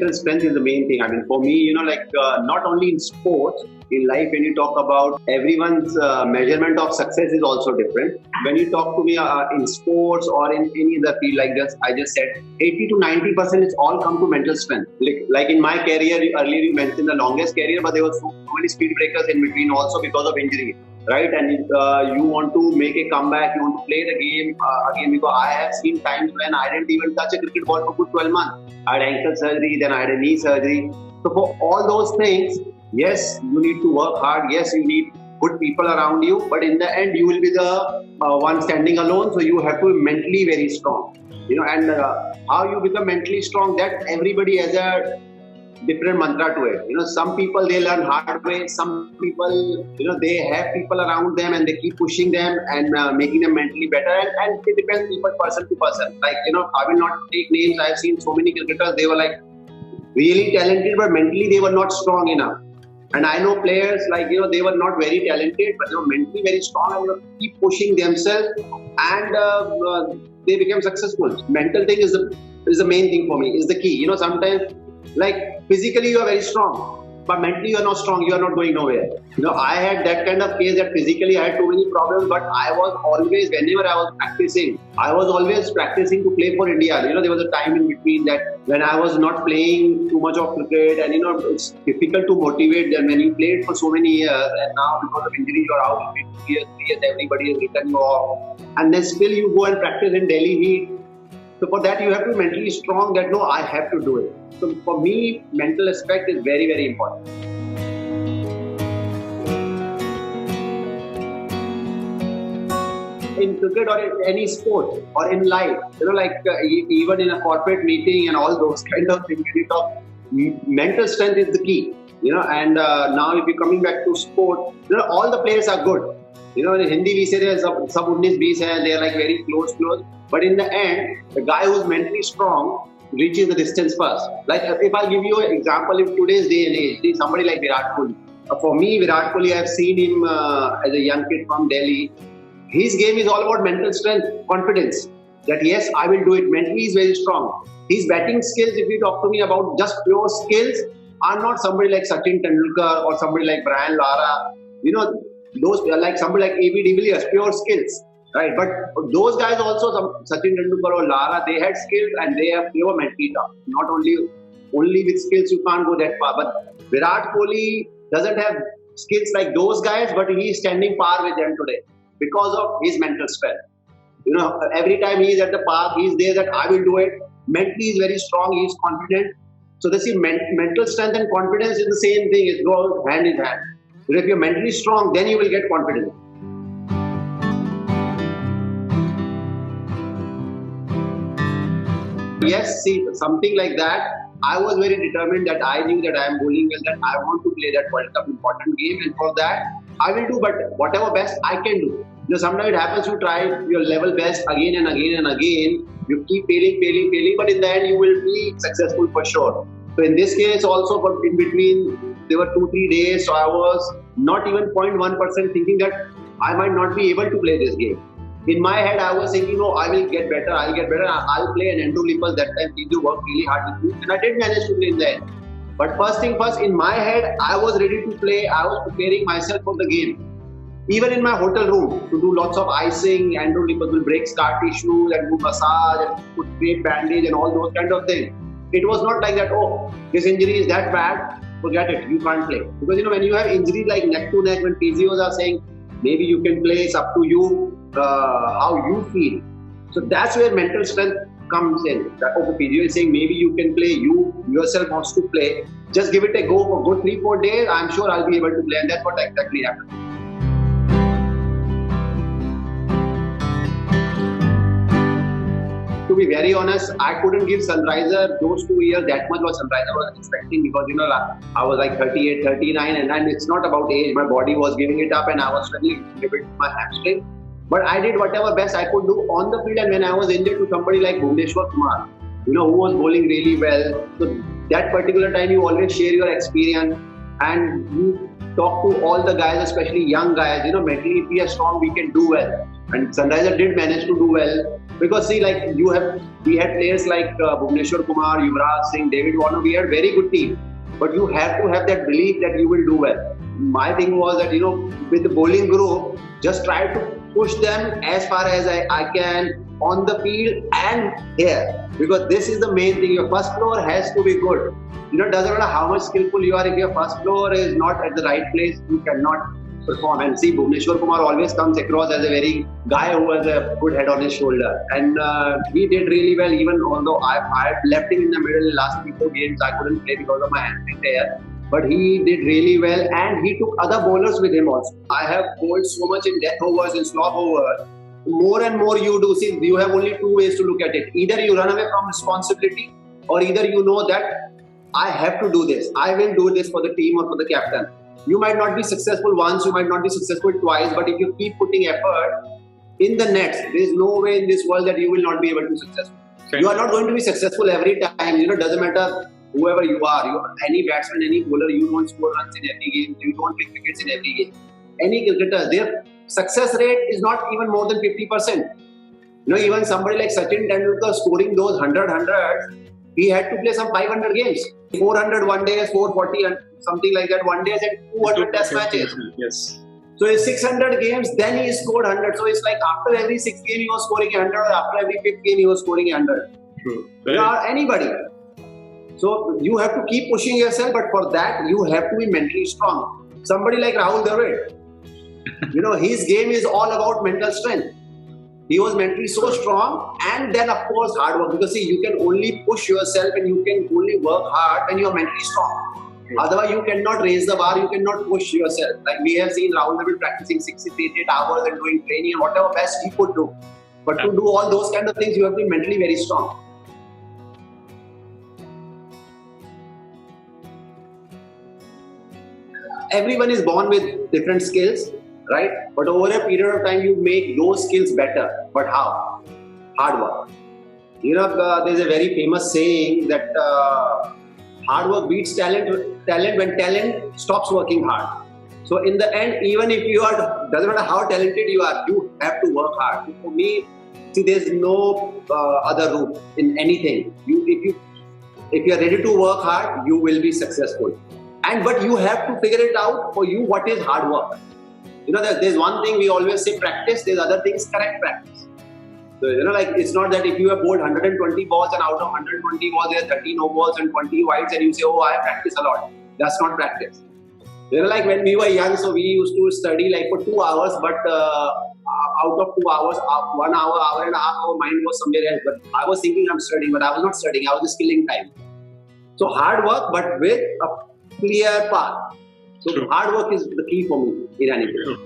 mental strength is the main thing. I mean, for me, not only in sports, in life, when you talk about everyone's measurement of success is also different. When you talk to me in sports or in any other field, I just said, 80 to 90% is all come to mental strength. Like in my career, earlier you mentioned the longest career, but there were so many speed breakers in between also because of injury. Right, and you want to make a comeback, you want to play the game again, because I have seen times when I didn't even touch a cricket ball for good 12 months. I had ankle surgery, then I had a knee surgery. So for all those things, yes, you need to work hard. Yes, you need good people around you, but in the end, you will be the one standing alone. So you have to be mentally very strong. And how you become mentally strong, that everybody has a different mantra to it. Some people, they learn hard way. Some people, they have people around them and they keep pushing them and making them mentally better. And it depends people person to person. Like, I will not take names. I have seen so many cricketers, they were like really talented, but mentally they were not strong enough. And I know players like, they were not very talented, but they were mentally very strong and keep pushing themselves and they became successful. Mental thing is the main thing for me, is the key. Sometimes, like, physically you are very strong, but mentally you are not strong, you are not going nowhere. I had that kind of case that physically I had too many problems, but I was always, whenever I was practicing, I was always practicing to play for India. There was a time in between that when I was not playing too much of cricket, and it's difficult to motivate them when you played for so many years, and now because of injury you're out 2 years, 3 years, everybody has written you off, and then still you go and practice in Delhi Heat. So for that, you have to be mentally strong that, no, I have to do it. So for me, mental aspect is very, very important. In cricket or in any sport or in life, even in a corporate meeting and all those kind of things, mental strength is the key. And now if you're coming back to sport, all the players are good. In Hindi we say there's sab 19-20 hai, they're like very close. But in the end, the guy who's mentally strong reaches the distance first. Like if I give you an example, in today's day and age, somebody like Virat Kohli. For me, Virat Kohli, I've seen him as a young kid from Delhi. His game is all about mental strength, confidence. That yes, I will do it. Mentally, he's very strong. His batting skills, if you talk to me about just pure skills, are not somebody like Sachin Tendulkar or somebody like Brian Lara. Those like somebody like A.B. de Villiers, pure skills. Right, but those guys also, Sachin Tendulkar or Lara, they had skills and they were mentally tough. Not only with skills you can't go that far, but Virat Kohli doesn't have skills like those guys, but he is standing par with them today because of his mental strength. Every time he is at the park, he is there that I will do it. Mentally, he is very strong, he is confident. So mental strength and confidence is the same thing. It goes hand in hand. So if you're mentally strong, then you will get confidence. Yes, see, something like that. I was very determined that I knew that I am bowling well, that I want to play that World Cup important game, and for that, I will do, but whatever best I can do. Sometimes it happens, you try your level best again and again and again, you keep failing, but in the end, you will be successful for sure. So in this case also, but in between, there were 2-3 days, so I was not even 0.1% thinking that I might not be able to play this game. In my head, I was thinking, no, I will get better, I'll play, and Andrew Lippers that time, he worked really hard with me, and I did manage to play in the end. But first thing first, in my head, I was ready to play, I was preparing myself for the game. Even in my hotel room, to do lots of icing, Andrew Lippers will break scar tissues and do massage and put great bandage and all those kind of things. It was not like that, oh, this injury is that bad, forget it, you can't play. Because when you have injuries like neck to neck, when physios are saying, maybe you can play, it's up to you, how you feel. So that's where mental strength comes in. That physio is saying, maybe you can play, you yourself wants to play, just give it a go for good 3-4 days, I'm sure I'll be able to play, and that's what exactly happened. To be very honest, I couldn't give Sunriser those 2 years that much what Sunriser was expecting, because I was like 38, 39, and it's not about age. My body was giving it up and I was struggling a bit with my hamstring. But I did whatever best I could do on the field, and when I was injured to somebody like Bhuvneshwar Kumar, who was bowling really well. So that particular time you always share your experience and you talk to all the guys, especially young guys, mentally if we are strong, we can do well. And Sunrisers did manage to do well because see, like we had players like Bhuvneshwar Kumar, Yuvraj Singh, David Warner. We had very good team, but you have to have that belief that you will do well. My thing was that with the bowling group, just try to push them as far as I can on the field and here, because this is the main thing. Your first floor has to be good. Doesn't matter how much skillful you are, if your first floor is not at the right place, you cannot perform. And see, Bhuvneshwar Kumar always comes across as a very guy who has a good head on his shoulder, and he did really well. Even although I left him in the middle in the last 3-4 games, I couldn't play because of my hamstring there. But he did really well, and he took other bowlers with him also. I have bowled so much in death overs, in slop overs. More and more you do, see, you have only two ways to look at it. Either you run away from responsibility, or either you know that I have to do this. I will do this for the team or for the captain. You might not be successful once, you might not be successful twice, but if you keep putting effort in the nets, there is no way in this world that you will not be able to be successful. Okay. You are not going to be successful every time. Doesn't matter whoever you are, any batsman, any bowler, you don't score runs in every game, you don't win wickets in every game. Any cricketer, their success rate is not even more than 50%. Even somebody like Sachin Tendulkar scoring those 100 he had to play some 500 games. 400 one day, 440 and something like that one day, and 200 test matches. Yes. So in 600 games, then he scored 100. So it's like after every 6th game he was scoring 100, or after every 5th game he was scoring 100. True. Anybody. So you have to keep pushing yourself, but for that you have to be mentally strong. Somebody like Rahul Dravid, his game is all about mental strength. He was mentally so strong, and then of course hard work, because see, you can only push yourself and you can only work hard when you are mentally strong. Otherwise you cannot raise the bar, you cannot push yourself. Like we have seen Rahul Dravid practicing 6-8 hours and doing training and whatever best he could do. But to do all those kind of things, you have to be mentally very strong. Everyone is born with different skills, right? But over a period of time, you make those skills better. But how? Hard work. There's a very famous saying that hard work beats talent when talent stops working hard. So in the end, even if you are, doesn't matter how talented you are, you have to work hard. So for me, see, there's no other route in anything. If you are ready to work hard, you will be successful. But you have to figure it out for you what is hard work. There's one thing we always say, practice. There's other things, correct practice. So, it's not that if you have bowled 120 balls and out of 120 balls, there are 30 no balls and 20 wides, and you say, oh, I practice a lot. That's not practice. Like when we were young, so we used to study like for 2 hours, but out of 2 hours, 1 hour and a half, our mind was somewhere else. But I was thinking I'm studying, but I was not studying. I was just killing time. So hard work, but with a clear path. So hard work is the key for me in anything.